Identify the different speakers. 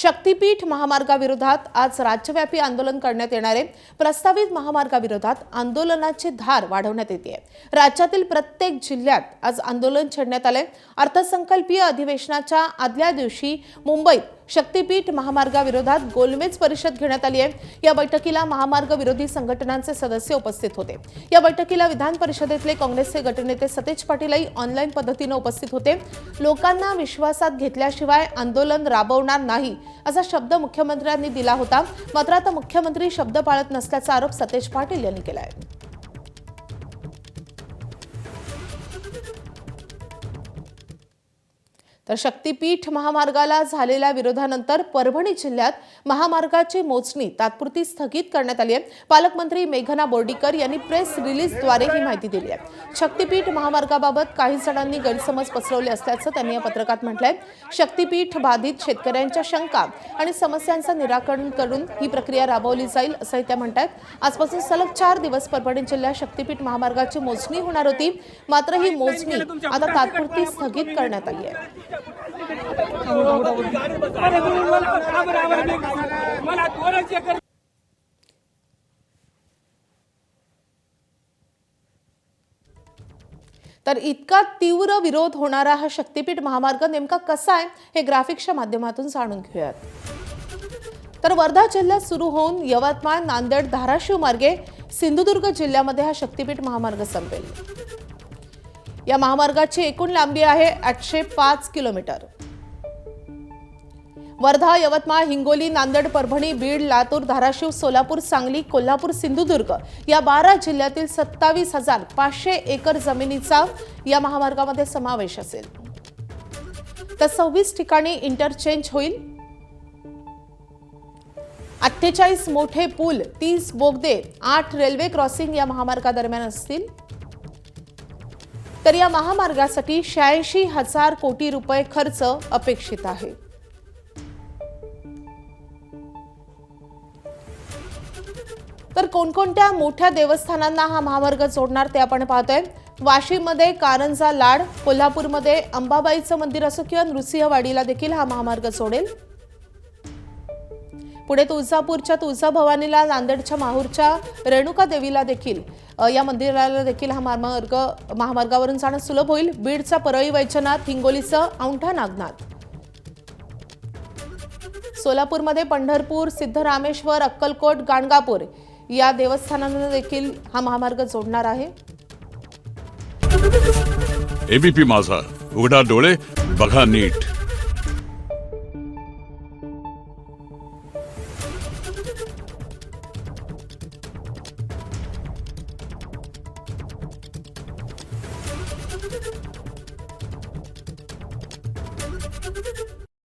Speaker 1: शक्तीपीठ महामार्गाविरोधात आज राज्यव्यापी आंदोलन करण्यात येणार आहे। प्रस्तावित महामार्गाविरोधात आंदोलनाची धार वाढवण्यात येते। राज्यातील प्रत्येक जिल्ह्यात आज आंदोलन छेडण्यात आले। अर्थसंकल्पीय अधिवेशनाच्या आदल्या दिवशी मुंबईत शक्तीपीठ महामार्गाविरोधात गोलमेज परिषद घेण्यात आली आहे। या बैठकीला महामार्ग विरोधी संघटनांचे सदस्य उपस्थित होते। या बैठकीला विधान परिषदेतले काँग्रेसचे गटनेते सतेज पाटीलही ऑनलाईन पद्धतीने उपस्थित होते। लोकांना विश्वासात घेतल्याशिवाय आंदोलन राबवणार नाही असा शब्द मुख्यमंत्र्यांनी दिला होता। मात्र आता मुख्यमंत्री शब्द पाळत नसल्याचा आरोप सतेज पाटील यांनी केला आहे। तर शक्तीपीठ महामार्गाला झालेल्या विरोधानंतर परभणी जिल्ह्यात महामार्गाची मोजणी तात्पुरती स्थगित करण्यात आली आहे। पालकमंत्री मेघना बोर्डीकर यांनी प्रेस रिलीजद्वारे ही माहिती दिली आहे। शक्तीपीठ महामार्गाबाबत काही जणांनी गैरसमज पसरवले असल्याचं त्यांनी या पत्रकात म्हटलंय। शक्तीपीठ बाधित शेतकऱ्यांच्या शंका आणि समस्यांचं निराकरण करून ही प्रक्रिया राबवली जाईल असंही त्या म्हणतात। आजपासून सलग 4 दिवस परभणी जिल्ह्यात शक्तीपीठ महामार्गाची मोजणी होणार होती, मात्र ही मोजणी आता तात्पुरती स्थगित करण्यात आली आहे। तर इतका तीव्र विरोध होणारा हा शक्तीपीठ महामार्ग नेमका कसा आहे हे ग्राफिक्सच्या माध्यमातून जाणून घेऊयात। तर वर्धा जिल्ह्यात सुरू होऊन यवतमाळ, नांदेड, धाराशिव मार्गे सिंधुदुर्ग जिल्ह्यामध्ये हा शक्तीपीठ महामार्ग संपेल। या महामार्गाची एकूण लांबी आहे 805 किलोमीटर। वर्धा, यवतमाळ, हिंगोली, नांदेड, परभणी, बीड, लातूर, धाराशिव, सोलापूर, सांगली, कोल्हापूर, सिंधुदुर्ग या 12 जिल्ह्यातील 27,500 एकर जमिनीचा या महामार्गामध्ये समावेश असेल। तर 26 ठिकाणी इंटरचेंज होईल। 48 मोठे पूल, 30 बोगदे, 8 रेल्वे क्रॉसिंग या महामार्गादरम्यान असतील। तर या महामार्गासाठी 86,000 कोटी रुपये खर्च अपेक्षित आहे। तर कोणकोणत्या मोठ्या देवस्थानांना हा महामार्ग जोडणार ते आपण पाहतोय। वाशीमध्ये कारंजा लाड, कोल्हापूरमध्ये अंबाबाईचं मंदिर असो किंवा नृसिंहवाडीला देखील हा महामार्ग जोडेल। पुढे तुळजापूरच्या तुळजाभवानीला, नांदेडच्या माहूरच्या रेणुका देवीला देखील या मंदिराला देखील हा महामार्गावरून जाणं सुलभ होईल। बीडचा परळी वैजनाथ, हिंगोलीचं औंढा नागनाथ, सोलापूरमध्ये पंढरपूर, सिद्धरामेश्वर, अक्कलकोट, गाणगापूर या देवस्थानांना देखील हा महामार्ग जोडणार आहे।
Speaker 2: एबीपी माझा, उघडा डोळे बघा नीट।